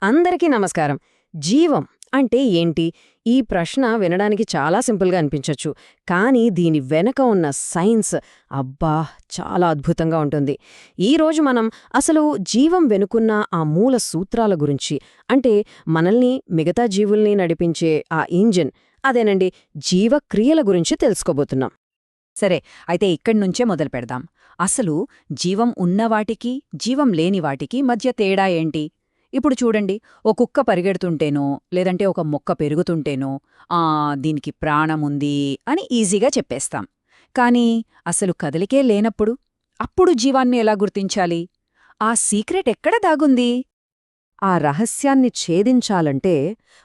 అందరికీ నమస్కారం. జీవం అంటే ఏంటి? ఈ ప్రశ్న వినడానికి చాలా సింపుల్గా అనిపించొచ్చు. కానీ దీని వెనక ఉన్న సైన్స్ అబ్బా చాలా అద్భుతంగా ఉంటుంది. ఈరోజు మనం అసలు జీవం వెనుకున్న ఆ మూల సూత్రాల గురించి, అంటే మనల్ని మిగతా జీవుల్ని నడిపించే ఆ ఇంజిన్, అదేనండి జీవక్రియల గురించి తెలుసుకోబోతున్నాం. సరే, అయితే ఇక్కడ్నుంచే మొదలు పెడదాం. అసలు జీవం ఉన్నవాటికి జీవం లేని వాటికి మధ్య తేడా ఏంటి? ఇప్పుడు చూడండి, ఓ కుక్క పరిగెడుతుంటేనో లేదంటే ఒక మొక్క పెరుగుతుంటేనో దీనికి ప్రాణముంది అని ఈజీగా చెప్పేస్తాం. కానీ అసలు కదలికే లేనప్పుడు అప్పుడు జీవాన్ని ఎలా గుర్తించాలి? ఆ సీక్రెట్ ఎక్కడ దాగుంది? ఆ రహస్యాన్ని ఛేదించాలంటే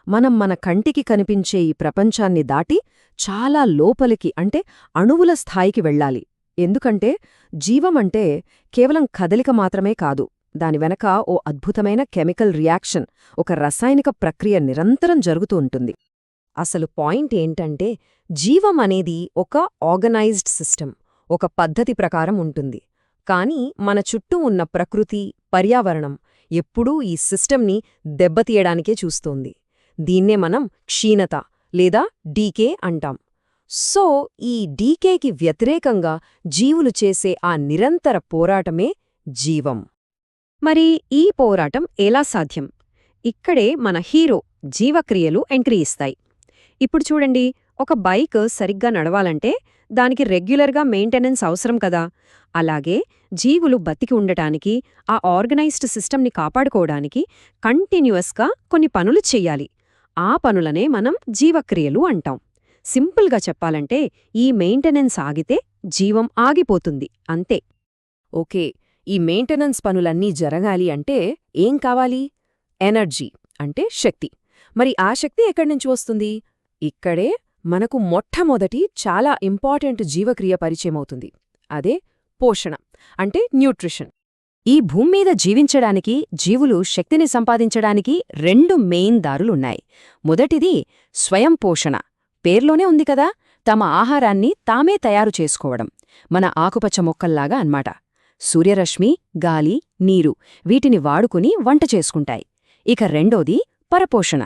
మనం మన కంటికి కనిపించే ఈ ప్రపంచాన్ని దాటి చాలా లోపలికి, అంటే అణువుల స్థాయికి వెళ్ళాలి. ఎందుకంటే జీవమంటే కేవలం కదలిక మాత్రమే కాదు. దాని వెనక ఓ అద్భుతమైన కెమికల్ రియాక్షన్, ఒక రసాయనిక ప్రక్రియ నిరంతరం జరుగుతూ ఉంటుంది. అసలు పాయింట్ ఏంటంటే జీవం అనేది ఒక ఆర్గనైజ్డ్ సిస్టమ్, ఒక పద్ధతి ప్రకారం ఉంటుంది. కానీ మన చుట్టూ ఉన్న ప్రకృతి, పర్యావరణం ఎప్పుడూ ఈ సిస్టమ్ని దెబ్బతీయడానికే చూస్తోంది. దీన్నే మనం క్షీణత లేదా డీకే అంటాం. సో ఈ డీకేకి వ్యతిరేకంగా జీవులు చేసే ఆ నిరంతర పోరాటమే జీవం. మరి ఈ పోరాటం ఎలా సాధ్యం? ఇక్కడే మన హీరో జీవక్రియలు ఎంట్రీ ఇస్తాయి. ఇప్పుడు చూడండి, ఒక బైక్ సరిగ్గా నడవాలంటే దానికి రెగ్యులర్గా మెయింటెనెన్స్ అవసరం కదా. అలాగే జీవులు బతికి ఉండటానికి, ఆ ఆర్గనైజ్డ్ సిస్టమ్ని కాపాడుకోవడానికి కంటిన్యూయస్గా కొన్ని పనులు చెయ్యాలి. ఆ పనులనే మనం జీవక్రియలు అంటాం. సింపుల్గా చెప్పాలంటే ఈ మెయింటెనెన్స్ ఆగితే జీవం ఆగిపోతుంది, అంతే. ఓకే, ఈ మెయింటెనెన్స్ పనులన్నీ జరగాలి అంటే ఏం కావాలి? ఎనర్జీ, అంటే శక్తి. మరి ఆ శక్తి ఎక్కడ్నుంచి వస్తుంది? ఇక్కడే మనకు మొట్టమొదటి చాలా ఇంపార్టెంట్ జీవక్రియ పరిచయమవుతుంది. అదే పోషణ, అంటే న్యూట్రిషన్. ఈ భూమ్మీద జీవించడానికి, జీవులు శక్తిని సంపాదించడానికి రెండు మెయిన్ దారులున్నాయి. మొదటిది స్వయం పోషణ. పేర్లోనే ఉంది కదా, తమ ఆహారాన్ని తామే తయారు చేసుకోవడం. మన ఆకుపచ్చ మొక్కల్లాగా అన్మాట. సూర్యరశ్మి, గాలి, నీరు వీటిని వాడుకుని వంట చేసుకుంటాయి. ఇక రెండోది పరపోషణ,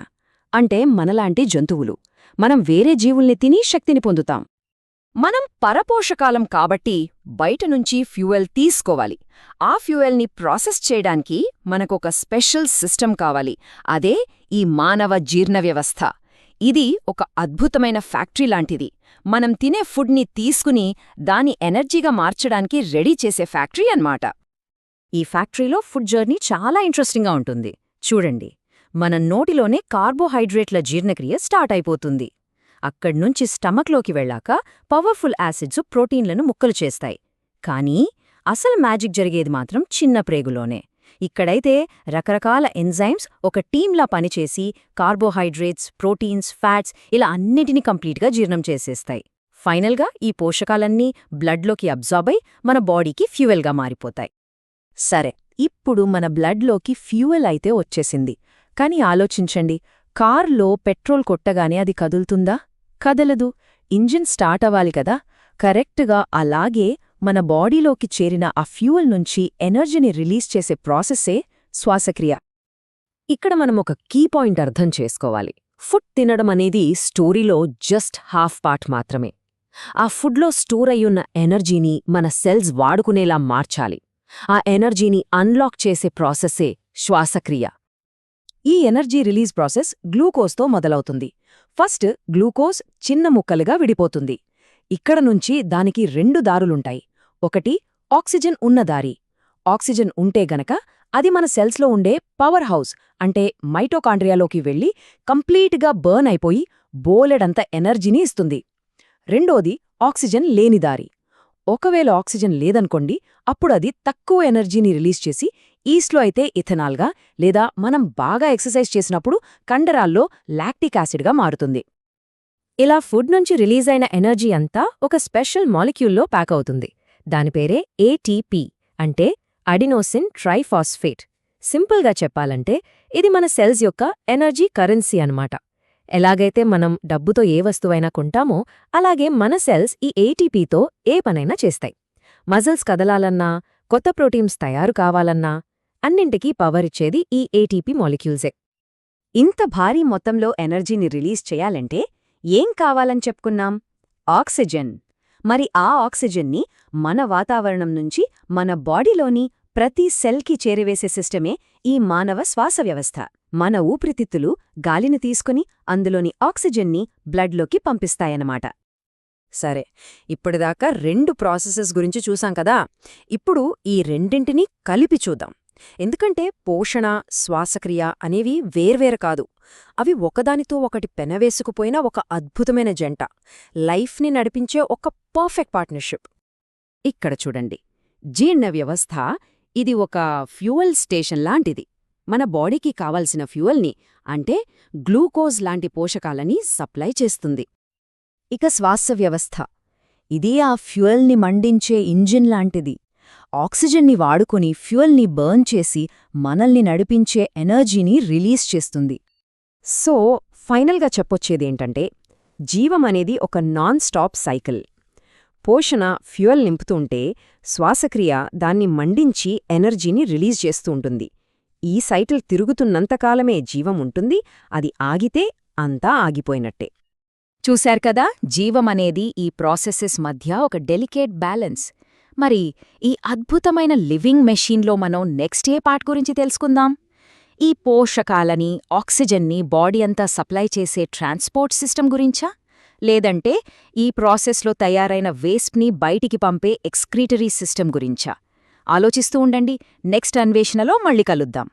అంటే మనలాంటి జంతువులు. మనం వేరే జీవుల్ని తిని శక్తిని పొందుతాం. మనం పరపోషకాలం కాబట్టి బయటనుంచి ఫ్యూయల్ తీసుకోవాలి. ఆ ఫ్యూయల్ని ప్రాసెస్ చేయడానికి మనకొక స్పెషల్ సిస్టమ్ కావాలి. అదే ఈ మానవ జీర్ణ వ్యవస్థ. ఇది ఒక అద్భుతమైన ఫ్యాక్టరీ లాంటిది. మనం తినే ఫుడ్ని తీసుకుని దాని ఎనర్జీగా మార్చడానికి రెడీ చేసే ఫ్యాక్టరీ అన్నమాట. ఈ ఫ్యాక్టరీలో ఫుడ్ జర్నీ చాలా ఇంట్రెస్టింగ్గా ఉంటుంది. చూడండి, మన నోటిలోనే కార్బోహైడ్రేట్ల జీర్ణక్రియ స్టార్ట్ అయిపోతుంది. అక్కడ్నుంచి స్టమక్లోకి వెళ్ళాక పవర్ఫుల్ యాసిడ్స్ ప్రోటీన్లను ముక్కలు చేస్తాయి. కానీ అసలు మ్యాజిక్ జరిగేది మాత్రం చిన్న ప్రేగులోనే. ఇక్కడైతే రకరకాల ఎంజైమ్స్ ఒక టీంలా పనిచేసి కార్బోహైడ్రేట్స్, ప్రోటీన్స్, ఫ్యాట్స్ ఇలా అన్నిటినీ కంప్లీట్గా జీర్ణం చేసేస్తాయి. ఫైనల్గా ఈ పోషకాలన్నీ బ్లడ్లోకి అబ్జార్బ్ అయి మన బాడీకి ఫ్యూయల్గా మారిపోతాయి. సరే, ఇప్పుడు మన బ్లడ్లోకి ఫ్యూయల్ అయితే వచ్చేసింది. కానీ ఆలోచించండి, కార్లో పెట్రోల్ కొట్టగానే అది కదులుతుందా? కదలదు. ఇంజిన్ స్టార్ట్ అవ్వాలి కదా. కరెక్ట్గా అలాగే మన బాడీలోకి చేరిన ఆ ఫ్యూయల్ నుంచి ఎనర్జీని రిలీజ్ చేసే ప్రాసెస్సే శ్వాసక్రియ. ఇక్కడ మనం ఒక కీ పాయింట్ అర్థం చేసుకోవాలి. ఫుడ్ తినడం అనేది స్టోరీలో జస్ట్ హాఫ్ పార్ట్ మాత్రమే. ఆ ఫుడ్లో స్టోర్ అయ్యున్న ఎనర్జీని మన సెల్స్ వాడుకునేలా మార్చాలి. ఆ ఎనర్జీని అన్లాక్ చేసే ప్రాసెస్సే శ్వాసక్రియ. ఈ ఎనర్జీ రిలీజ్ ప్రాసెస్ గ్లూకోజ్తో మొదలవుతుంది. ఫస్ట్ గ్లూకోజ్ చిన్న ముక్కలుగా విడిపోతుంది. ఇక్కడ నుంచి దానికి రెండు దారులుంటాయి. ఒకటి ఆక్సిజన్ ఉన్న దారి. ఆక్సిజన్ ఉంటే గనక అది మన సెల్స్లో ఉండే పవర్ హౌస్, అంటే మైటోకాండ్రియాలోకి వెళ్ళి కంప్లీట్గా బర్న్ అయిపోయి బోలెడంత ఎనర్జీని ఇస్తుంది. రెండోది ఆక్సిజన్ లేని దారి. ఒకవేళ ఆక్సిజన్ లేదనుకోండి, అప్పుడు అది తక్కువ ఎనర్జీని రిలీజ్ చేసి ఈస్ట్లో అయితే ఇథనాల్గా, లేదా మనం బాగా ఎక్సర్సైజ్ చేసినప్పుడు కండరాల్లో లాక్టిక్ యాసిడ్గా మారుతుంది. ఇలా ఫుడ్ నుంచి రిలీజ్ అయిన ఎనర్జీ అంతా ఒక స్పెషల్ మాలిక్యూల్లో ప్యాక్ అవుతుంది. దానిపేరే ఏటీపీ, అంటే అడినోసిన్ ట్రైఫాస్ఫేట్. సింపుల్గా చెప్పాలంటే ఇది మన సెల్స్ యొక్క ఎనర్జీ కరెన్సీ అన్నమాట. ఎలాగైతే మనం డబ్బుతో ఏ వస్తువైనా కొంటామో అలాగే మన సెల్స్ ఈ ఏటీపీతో ఏ పనైనా చేస్తాయి. మజిల్స్ కదలాలన్నా, కొత్త ప్రోటీన్స్ తయారు కావాలన్నా అన్నింటికీ పవర్ ఇచ్చేది ఈ ఏటీపీ మాలిక్యూల్సే. ఇంత భారీ మొత్తంలో ఎనర్జీని రిలీజ్ చేయాలంటే ఏం కావాలని చెప్పుకున్నాం? ఆక్సిజన్. మరి ఆ ఆక్సిజన్ని మన వాతావరణం నుంచి మన బాడీలోని ప్రతి సెల్కి చేరివేసే సిస్టమే ఈ మానవ శ్వాస వ్యవస్థ. మన ఊపిరితిత్తులు గాలిని తీసుకుని అందులోని ఆక్సిజన్ని బ్లడ్లోకి పంపిస్తాయన్నమాట. సరే, ఇప్పటిదాకా 2 ప్రాసెసెస్ గురించి చూసాం కదా. ఇప్పుడు ఈ రెండింటినీ కలిపి చూద్దాం. ఎందుకంటే పోషణ, శ్వాసక్రియ అనేవి వేర్వేరు కాదు. అవి ఒకదానితో ఒకటి పెనవేసుకుపోయిన ఒక అద్భుతమైన జంట. లైఫ్ని నడిపించే ఒక పర్ఫెక్ట్ పార్ట్నర్షిప్. ఇక్కడ చూడండి, జీర్ణ వ్యవస్థ ఇది ఒక ఫ్యూయల్ స్టేషన్ లాంటిది. మన బాడీకి కావాల్సిన ఫ్యూయల్ని, అంటే గ్లూకోజ్ లాంటి పోషకాలని సప్లై చేస్తుంది. ఇక శ్వాస వ్యవస్థ ఇది ఆ ఫ్యూయల్ని మండించే ఇంజిన్ లాంటిది. ఆక్సిజన్ని వాడుకుని ఫ్యూయల్ని బర్న్ చేసి మనల్ని నడిపించే ఎనర్జీని రిలీజ్ చేస్తుంది. సో ఫైనల్గా చెప్పొచ్చేదేంటంటే, జీవమనేది ఒక నాన్ స్టాప్ సైకిల్. పోషణ ఫ్యూయల్ నింపుతుంటే శ్వాసక్రియ దాన్ని మండించి ఎనర్జీని రిలీజ్ చేస్తూ ఉంటుంది. ఈ సైకిల్ తిరుగుతున్నంతకాలమే జీవం ఉంటుంది. అది ఆగితే అంతా ఆగిపోయినట్టే. చూశారు కదా, జీవమనేది ఈ ప్రాసెసెస్ మధ్య ఒక డెలికేట్ బ్యాలెన్స్. మరి ఈ అద్భుతమైన లివింగ్ మెషీన్లో మనం నెక్స్ట్ ఏ పార్ట్ గురించి తెలుసుకుందాం? ఈ పోషకాలని, ఆక్సిజన్ని బాడీ అంతా సప్లై చేసే ట్రాన్స్పోర్ట్ సిస్టమ్ గురించా? లేదంటే ఈ ప్రాసెస్లో తయారైన వేస్ట్ని బయటికి పంపే ఎక్స్క్రీటరీ సిస్టమ్ గురించా? ఆలోచిస్తూ ఉండండి. నెక్స్ట్ అన్వేషణలో మళ్ళీ కలుద్దాం.